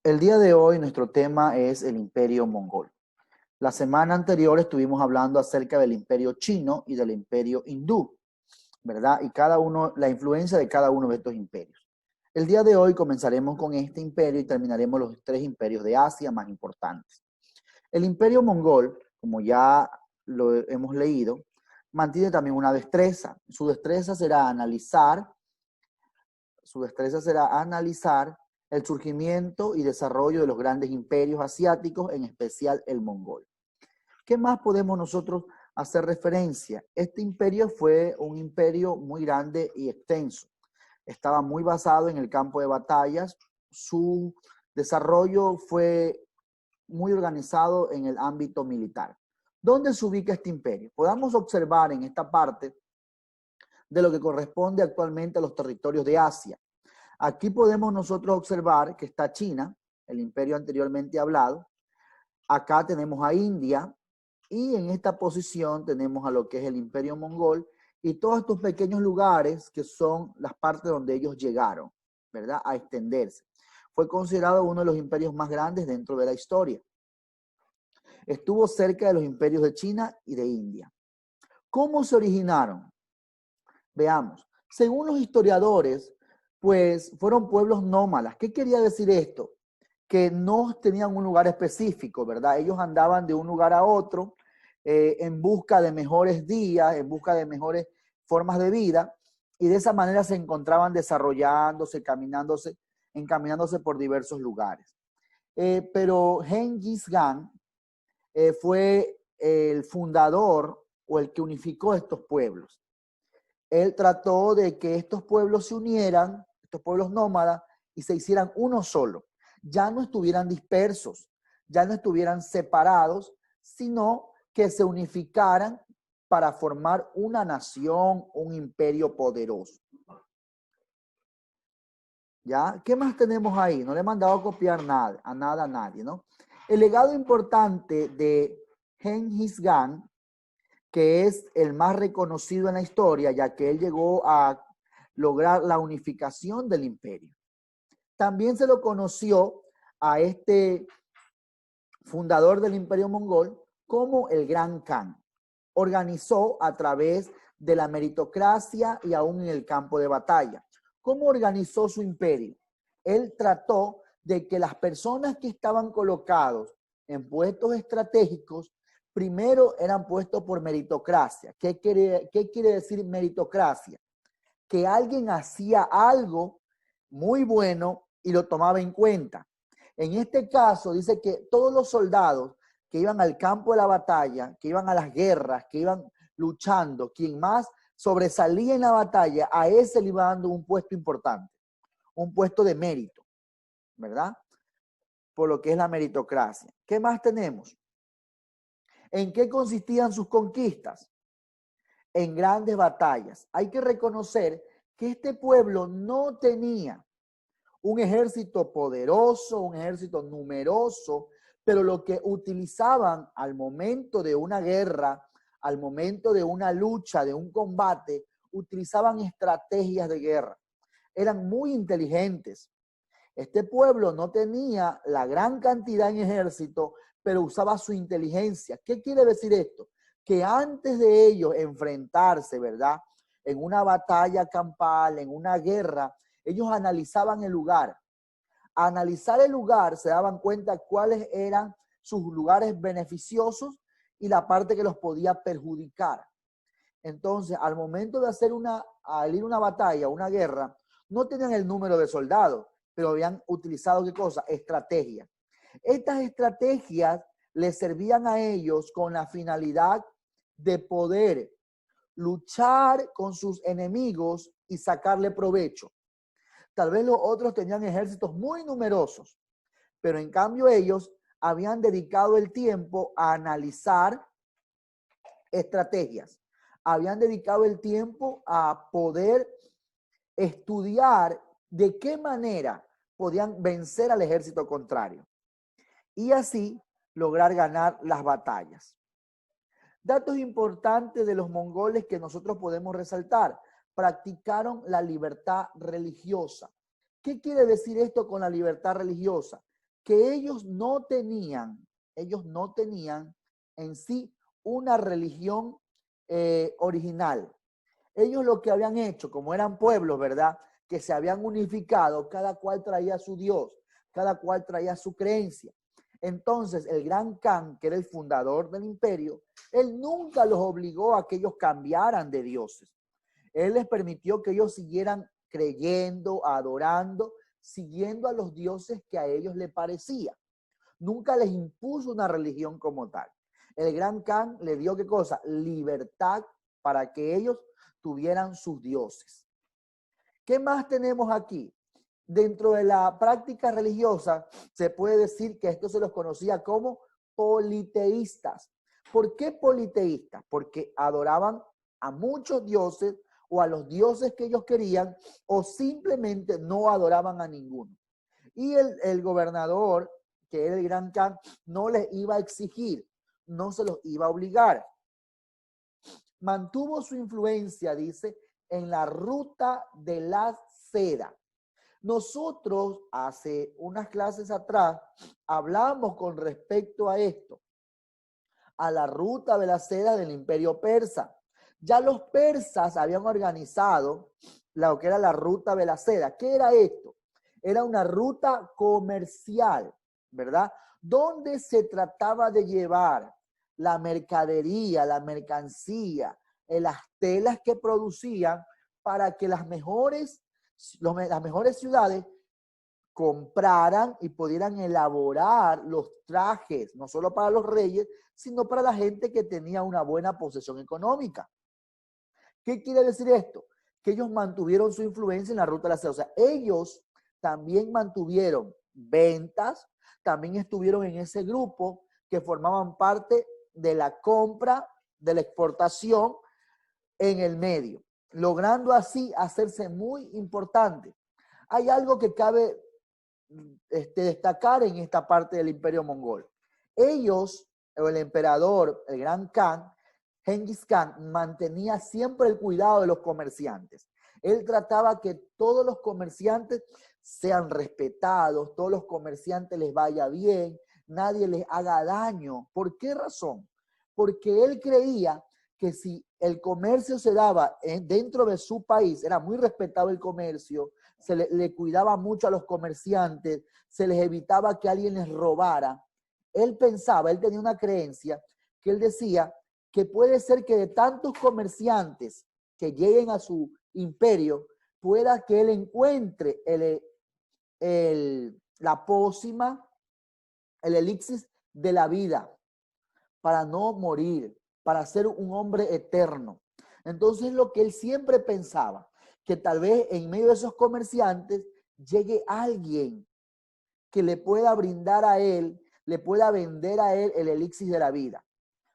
El día de hoy nuestro tema es el Imperio Mongol. La semana anterior estuvimos hablando acerca del Imperio Chino y del Imperio Hindú, ¿verdad? Y la influencia de cada uno de estos imperios. El día de hoy comenzaremos con este imperio y terminaremos los tres imperios de Asia más importantes. El Imperio Mongol, como ya lo hemos leído, mantiene también una destreza. Su destreza será analizar el surgimiento y desarrollo de los grandes imperios asiáticos, en especial el mongol. ¿Qué más podemos nosotros hacer referencia? Este imperio fue un imperio muy grande y extenso. Estaba muy basado en el campo de batallas. Su desarrollo fue muy organizado en el ámbito militar. ¿Dónde se ubica este imperio? Podamos observar en esta parte de lo que corresponde actualmente a los territorios de Asia. Aquí podemos nosotros observar que está China, el imperio anteriormente hablado. Acá tenemos a India y en esta posición tenemos a lo que es el imperio mongol y todos estos pequeños lugares que son las partes donde ellos llegaron, ¿verdad? A extenderse. Fue considerado uno de los imperios más grandes dentro de la historia. Estuvo cerca de los imperios de China y de India. ¿Cómo se originaron? Veamos. Según los historiadores, pues fueron pueblos nómadas. ¿Qué quería decir esto? Que no tenían un lugar específico, ¿verdad? Ellos andaban de un lugar a otro en busca de mejores días, en busca de mejores formas de vida, y de esa manera se encontraban desarrollándose, encaminándose por diversos lugares. Pero Genghis Khan fue el fundador o el que unificó estos pueblos. Él trató de que estos pueblos se unieran, estos pueblos nómadas, y se hicieran uno solo. Ya no estuvieran dispersos, ya no estuvieran separados, sino que se unificaran para formar una nación, un imperio poderoso. ¿Ya? ¿Qué más tenemos ahí? No le he mandado a copiar nada a nadie, ¿no? El legado importante de Genghis Khan, que es el más reconocido en la historia, ya que él llegó a lograr la unificación del imperio. También se lo conoció a este fundador del imperio mongol como el Gran Khan. Organizó a través de la meritocracia y aún en el campo de batalla. ¿Cómo organizó su imperio? Él trató de que las personas que estaban colocados en puestos estratégicos primero eran puestos por meritocracia. ¿Qué quiere decir meritocracia? Que alguien hacía algo muy bueno y lo tomaba en cuenta. En este caso dice que todos los soldados que iban al campo de la batalla, que iban a las guerras, que iban luchando, quien más sobresalía en la batalla, a ese le iba dando un puesto importante, un puesto de mérito, ¿verdad? Por lo que es la meritocracia. ¿Qué más tenemos? ¿En qué consistían sus conquistas? En grandes batallas. Hay que reconocer que este pueblo no tenía un ejército poderoso, un ejército numeroso, pero lo que utilizaban al momento de una guerra, al momento de una lucha, de un combate, utilizaban estrategias de guerra. Eran muy inteligentes. Este pueblo no tenía la gran cantidad en ejército, pero usaba su inteligencia. ¿Qué quiere decir esto? Que antes de ellos enfrentarse, ¿verdad? En una batalla campal, en una guerra, ellos analizaban el lugar. Al analizar el lugar, se daban cuenta cuáles eran sus lugares beneficiosos y la parte que los podía perjudicar. Entonces, al momento de al ir a una batalla, una guerra, no tenían el número de soldados, pero habían utilizado, ¿qué cosa? Estrategias. Estas estrategias les servían a ellos con la finalidad de poder luchar con sus enemigos y sacarle provecho. Tal vez los otros tenían ejércitos muy numerosos, pero en cambio ellos habían dedicado el tiempo a analizar estrategias. Habían dedicado el tiempo a poder estudiar de qué manera podían vencer al ejército contrario y así lograr ganar las batallas. Datos importantes de los mongoles que nosotros podemos resaltar. Practicaron la libertad religiosa. ¿Qué quiere decir esto con la libertad religiosa? que ellos no tenían en sí una religión original. Ellos lo que habían hecho, como eran pueblos, ¿verdad?, que se habían unificado, cada cual traía su Dios, cada cual traía su creencia. Entonces, el gran Khan, que era el fundador del imperio, él nunca los obligó a que ellos cambiaran de dioses. Él les permitió que ellos siguieran creyendo, adorando, siguiendo a los dioses que a ellos les parecía. Nunca les impuso una religión como tal. El gran Khan le dio, ¿qué cosa? Libertad para que ellos tuvieran sus dioses. ¿Qué más tenemos aquí? Dentro de la práctica religiosa se puede decir que esto se los conocía como politeístas. ¿Por qué politeístas? Porque adoraban a muchos dioses o a los dioses que ellos querían, o simplemente no adoraban a ninguno. Y el gobernador, que era el gran Khan, no les iba a exigir, no se los iba a obligar. Mantuvo su influencia, dice, en la ruta de la seda. Nosotros hace unas clases atrás hablamos con respecto a esto, a la ruta de la seda del imperio persa. Ya los persas habían organizado lo que era la ruta de la seda. ¿Qué era esto? Era una ruta comercial, ¿verdad? Donde se trataba de llevar la mercadería, la mercancía, las telas que producían para que las mejores ciudades compraran y pudieran elaborar los trajes, no solo para los reyes, sino para la gente que tenía una buena posesión económica. ¿Qué quiere decir esto? Que ellos mantuvieron su influencia en la ruta de la seda. O sea, ellos también mantuvieron ventas, también estuvieron en ese grupo que formaban parte de la compra, de la exportación en el medio, logrando así hacerse muy importante. Hay algo que cabe destacar en esta parte del imperio mongol. Ellos, o el emperador, el gran Khan, Genghis Khan, mantenía siempre el cuidado de los comerciantes. Él trataba que todos los comerciantes sean respetados, todos los comerciantes les vaya bien, nadie les haga daño. ¿Por qué razón? Porque él creía que si el comercio se daba dentro de su país, era muy respetado el comercio, se le cuidaba mucho a los comerciantes, se les evitaba que alguien les robara. Él pensaba, él tenía una creencia, que él decía que puede ser que de tantos comerciantes que lleguen a su imperio, pueda que él encuentre la pócima, el elixir de la vida, para no morir, para ser un hombre eterno. Entonces lo que él siempre pensaba, que tal vez en medio de esos comerciantes llegue alguien que le pueda brindar a él, le pueda vender a él el elixir de la vida,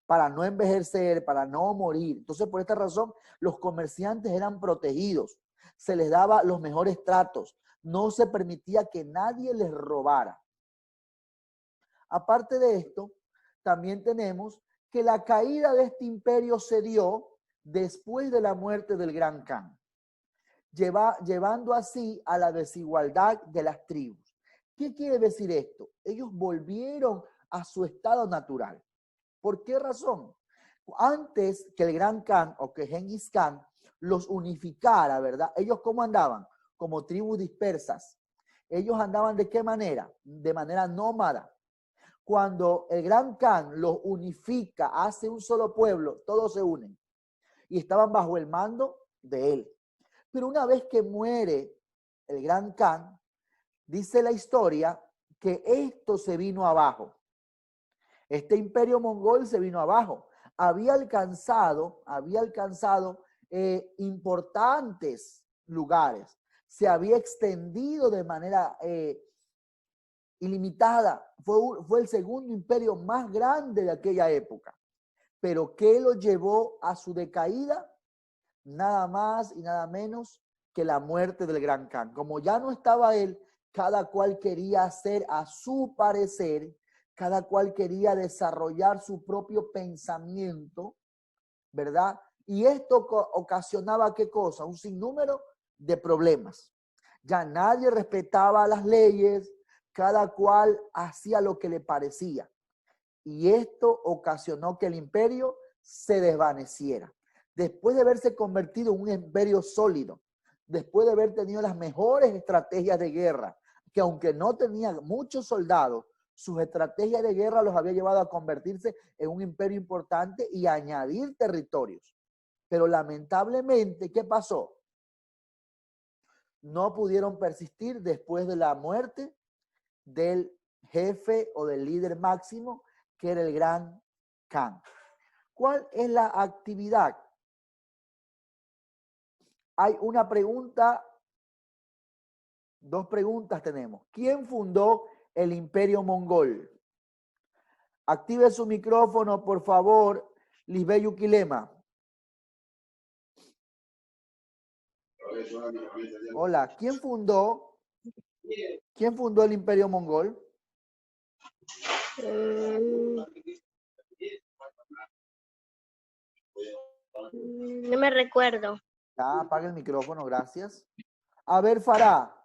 para no envejecer, para no morir. Entonces, por esta razón, los comerciantes eran protegidos, se les daba los mejores tratos, no se permitía que nadie les robara. Aparte de esto, también tenemos que la caída de este imperio se dio después de la muerte del gran Khan, llevando así a la desigualdad de las tribus. ¿Qué quiere decir esto? Ellos volvieron a su estado natural. ¿Por qué razón? Antes que el gran Khan o que Genghis Khan los unificara, ¿verdad? Ellos ¿cómo andaban? Como tribus dispersas. Ellos andaban ¿de qué manera? De manera nómada. Cuando el gran Khan los unifica, hace un solo pueblo, todos se unen y estaban bajo el mando de él. Pero una vez que muere el gran Khan, dice la historia que esto se vino abajo. Este imperio mongol se vino abajo. Había alcanzado importantes lugares. Se había extendido de manera ilimitada. Fue el segundo imperio más grande de aquella época. Pero ¿qué lo llevó a su decaída? Nada más y nada menos que la muerte del gran Khan. Como ya no estaba él, cada cual quería hacer a su parecer, cada cual quería desarrollar su propio pensamiento, ¿verdad? Y esto ocasionaba ¿qué cosa? Un sinnúmero de problemas. Ya nadie respetaba las leyes, cada cual hacía lo que le parecía. Y esto ocasionó que el imperio se desvaneciera. Después de haberse convertido en un imperio sólido, después de haber tenido las mejores estrategias de guerra, que aunque no tenía muchos soldados, sus estrategias de guerra los había llevado a convertirse en un imperio importante y a añadir territorios. Pero lamentablemente, ¿qué pasó? No pudieron persistir después de la muerte del jefe o del líder máximo, que era el Gran Khan. ¿Cuál es la actividad? Hay una pregunta, dos preguntas tenemos. ¿Quién fundó el Imperio Mongol? Active su micrófono, por favor, Lisbeth Yuquilema. Hola, ¿quién fundó el Imperio Mongol? No me recuerdo. Ya, apaga el micrófono, gracias. A ver, Farah,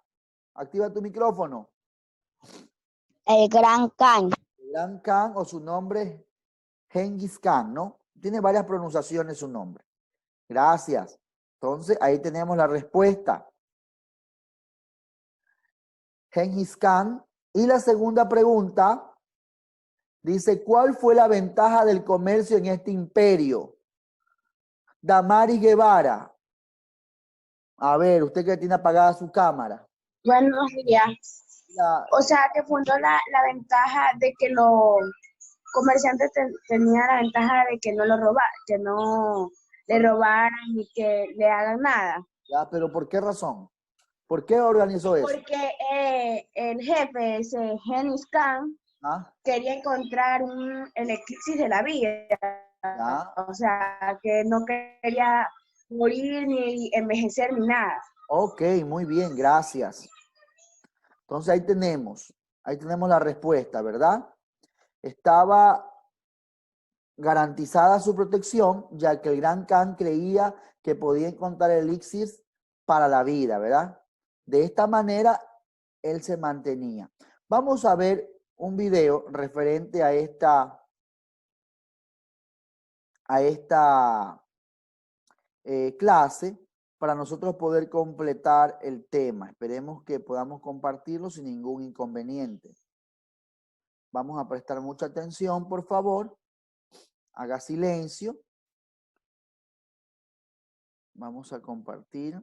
activa tu micrófono. El Gran Khan. El Gran Khan, o su nombre es Genghis Khan, ¿no? Tiene varias pronunciaciones su nombre. Gracias. Entonces, ahí tenemos la respuesta. Genghis Khan. Y la segunda pregunta dice, ¿cuál fue la ventaja del comercio en este imperio? Damaris Guevara. A ver, usted que tiene apagada su cámara. Buenos días. O sea, que fundó la ventaja de que los comerciantes tenían la ventaja de que no lo robaran, que no le robaran ni que le hagan nada. Ya, pero ¿por qué razón? ¿Por qué organizó eso? Porque el jefe, ese Genghis Khan, quería encontrar el eclipse de la vida. ¿Ya? O sea, que no quería morir ni envejecer ni nada. Ok, muy bien, gracias. Entonces ahí tenemos la respuesta, ¿verdad? Estaba garantizada su protección, ya que el Gran Khan creía que podía encontrar el elixir para la vida, ¿verdad? De esta manera, él se mantenía. Vamos a ver un video referente a esta clase para nosotros poder completar el tema. Esperemos que podamos compartirlo sin ningún inconveniente. Vamos a prestar mucha atención, por favor. Haga silencio. Vamos a compartir.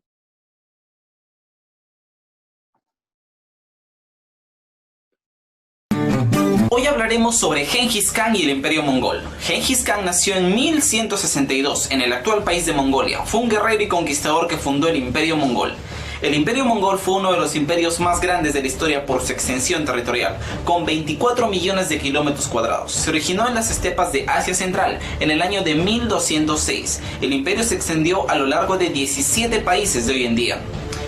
Hoy hablaremos sobre Genghis Khan y el Imperio Mongol. Genghis Khan nació en 1162 en el actual país de Mongolia. Fue un guerrero y conquistador que fundó el Imperio Mongol. El Imperio Mongol fue uno de los imperios más grandes de la historia por su extensión territorial, con 24 millones de kilómetros cuadrados. Se originó en las estepas de Asia Central en el año de 1206. El imperio se extendió a lo largo de 17 países de hoy en día.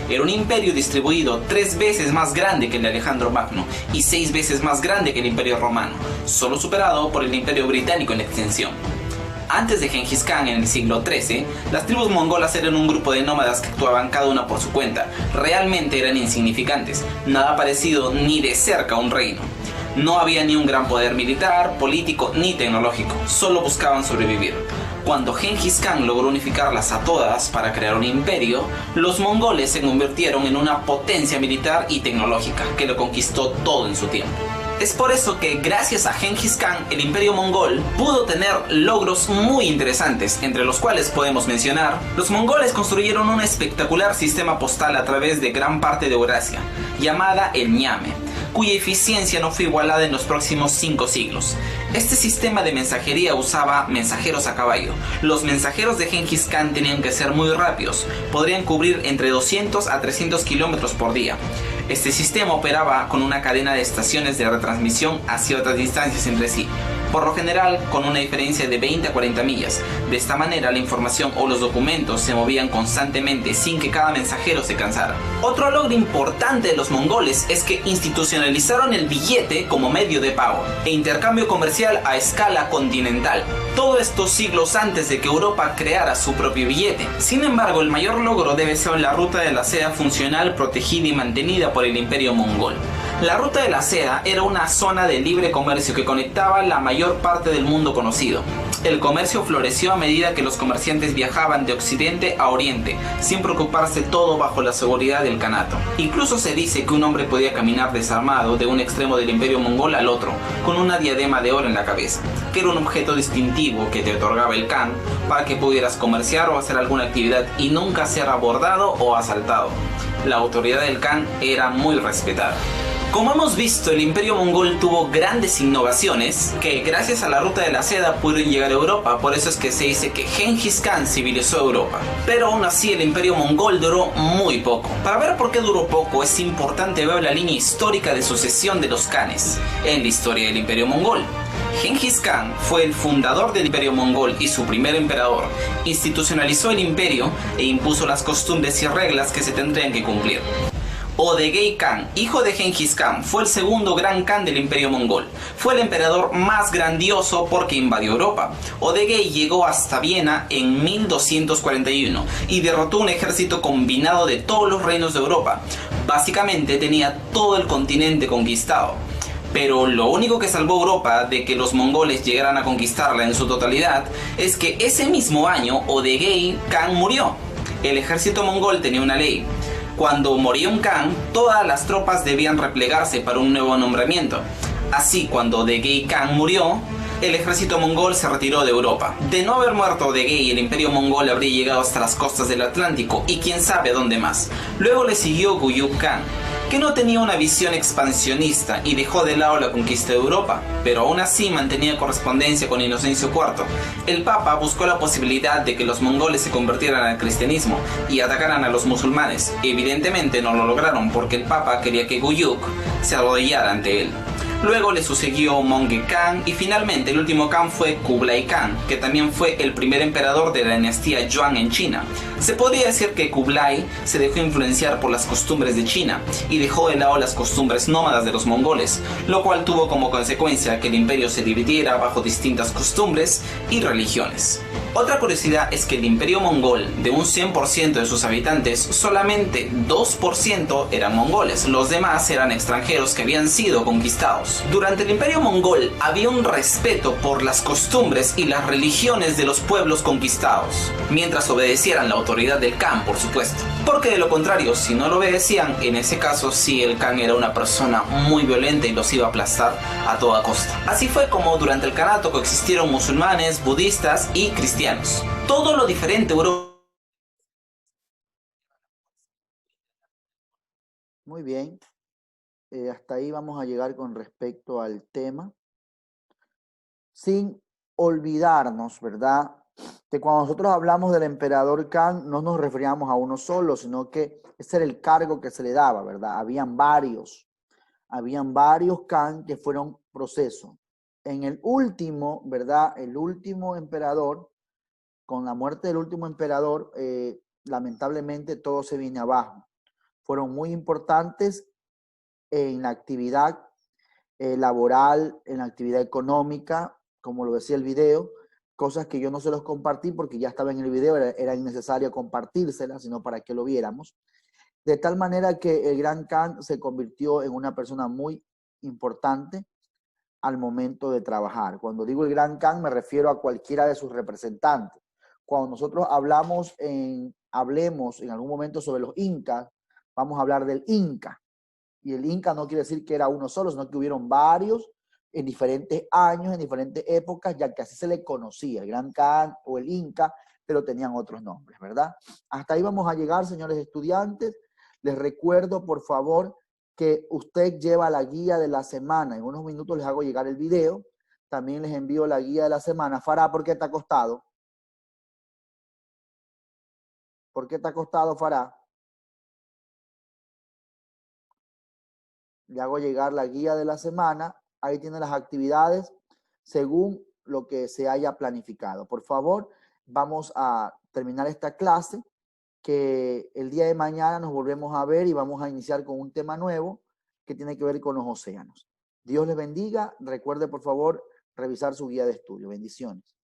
Era un imperio distribuido 3 veces más grande que el de Alejandro Magno y 6 veces más grande que el Imperio Romano, solo superado por el Imperio Británico en extensión. Antes de Genghis Khan, en el siglo XIII, las tribus mongolas eran un grupo de nómadas que actuaban cada una por su cuenta. Realmente eran insignificantes, nada parecido ni de cerca a un reino. No había ni un gran poder militar, político ni tecnológico, solo buscaban sobrevivir. Cuando Genghis Khan logró unificarlas a todas para crear un imperio, los mongoles se convirtieron en una potencia militar y tecnológica que lo conquistó todo en su tiempo. Es por eso que gracias a Genghis Khan el Imperio Mongol pudo tener logros muy interesantes, entre los cuales podemos mencionar: los mongoles construyeron un espectacular sistema postal a través de gran parte de Eurasia, llamada el ñame, cuya eficiencia no fue igualada en los próximos 5 siglos. Este sistema de mensajería usaba mensajeros a caballo. Los mensajeros de Genghis Khan tenían que ser muy rápidos, podrían cubrir entre 200 a 300 kilómetros por día. Este sistema operaba con una cadena de estaciones de retransmisión a ciertas distancias entre sí, por lo general con una diferencia de 20 a 40 millas. De esta manera la información o los documentos se movían constantemente sin que cada mensajero se cansara. Otro logro importante de los mongoles es que institucionalizaron el billete como medio de pago e intercambio comercial a escala continental. Todo esto siglos antes de que Europa creara su propio billete. Sin embargo, el mayor logro debe ser la ruta de la seda funcional protegida y mantenida por el Imperio Mongol. La Ruta de la Seda era una zona de libre comercio que conectaba la mayor parte del mundo conocido. El comercio floreció a medida que los comerciantes viajaban de occidente a oriente, sin preocuparse, todo bajo la seguridad del Kanato. Incluso se dice que un hombre podía caminar desarmado de un extremo del imperio mongol al otro, con una diadema de oro en la cabeza, que era un objeto distintivo que te otorgaba el Khan para que pudieras comerciar o hacer alguna actividad y nunca ser abordado o asaltado. La autoridad del Khan era muy respetada. Como hemos visto, el Imperio Mongol tuvo grandes innovaciones que gracias a la Ruta de la Seda pudieron llegar a Europa. Por eso es que se dice que Genghis Khan civilizó Europa. Pero aún así el Imperio Mongol duró muy poco. Para ver por qué duró poco es importante ver la línea histórica de sucesión de los Khanes en la historia del Imperio Mongol. Genghis Khan fue el fundador del Imperio Mongol y su primer emperador. Institucionalizó el imperio e impuso las costumbres y reglas que se tendrían que cumplir. Ögedei Khan, hijo de Genghis Khan, fue el segundo gran Khan del Imperio Mongol. Fue el emperador más grandioso porque invadió Europa. Ögedei llegó hasta Viena en 1241 y derrotó un ejército combinado de todos los reinos de Europa. Básicamente tenía todo el continente conquistado. Pero lo único que salvó Europa de que los mongoles llegaran a conquistarla en su totalidad es que ese mismo año Ögedei Khan murió. El ejército mongol tenía una ley. Cuando moría un Khan, todas las tropas debían replegarse para un nuevo nombramiento. Así, cuando Ögedei Khan murió, el ejército mongol se retiró de Europa. De no haber muerto Ögedei, el imperio mongol habría llegado hasta las costas del Atlántico y quién sabe dónde más. Luego le siguió Güyük Khan, que no tenía una visión expansionista y dejó de lado la conquista de Europa, pero aún así mantenía correspondencia con Inocencio IV. El Papa buscó la posibilidad de que los mongoles se convirtieran al cristianismo y atacaran a los musulmanes. Evidentemente no lo lograron porque el Papa quería que Güyük se arrodillara ante él. Luego le sucedió Möngke Khan y finalmente el último Khan fue Kublai Khan, que también fue el primer emperador de la dinastía Yuan en China. Se podría decir que Kublai se dejó influenciar por las costumbres de China y dejó de lado las costumbres nómadas de los mongoles, lo cual tuvo como consecuencia que el imperio se dividiera bajo distintas costumbres y religiones. Otra curiosidad es que el imperio mongol, de un 100% de sus habitantes, solamente 2% eran mongoles, los demás eran extranjeros que habían sido conquistados. Durante el imperio mongol había un respeto por las costumbres y las religiones de los pueblos conquistados, mientras obedecieran la autoridad del Khan, por supuesto. Porque de lo contrario, si no lo obedecían, en ese caso sí el Khan era una persona muy violenta y los iba a aplastar a toda costa. Así fue como durante el Kanato coexistieron musulmanes, budistas y cristianos. Todo lo diferente Muy bien. Hasta ahí vamos a llegar con respecto al tema. Sin olvidarnos, ¿verdad?, que cuando nosotros hablamos del emperador Khan no nos referíamos a uno solo, sino que ese era el cargo que se le daba, ¿verdad? Habían varios Khan que fueron procesos. En el último, ¿verdad?, el último emperador, con la muerte del último emperador, lamentablemente todo se viene abajo. Fueron muy importantes en la actividad laboral, en la actividad económica, como lo decía el video, cosas que yo no se los compartí porque ya estaba en el video, era innecesario compartírselas, sino para que lo viéramos. De tal manera que el Gran Khan se convirtió en una persona muy importante al momento de trabajar. Cuando digo el Gran Khan me refiero a cualquiera de sus representantes. Cuando nosotros hablemos en algún momento sobre los incas, vamos a hablar del Inca. Y el Inca no quiere decir que era uno solo, sino que hubieron varios en diferentes años, en diferentes épocas, ya que así se le conocía, el Gran Khan o el Inca, pero tenían otros nombres, ¿verdad? Hasta ahí vamos a llegar, señores estudiantes. Les recuerdo, por favor, que usted lleva la guía de la semana. En unos minutos les hago llegar el video. También les envío la guía de la semana. Farah, ¿por qué te ha costado? ¿Por qué te ha costado, Farah? Le hago llegar la guía de la semana. Ahí tiene las actividades según lo que se haya planificado. Por favor, vamos a terminar esta clase, que el día de mañana nos volvemos a ver y vamos a iniciar con un tema nuevo que tiene que ver con los océanos. Dios les bendiga. Recuerde, por favor, revisar su guía de estudio. Bendiciones.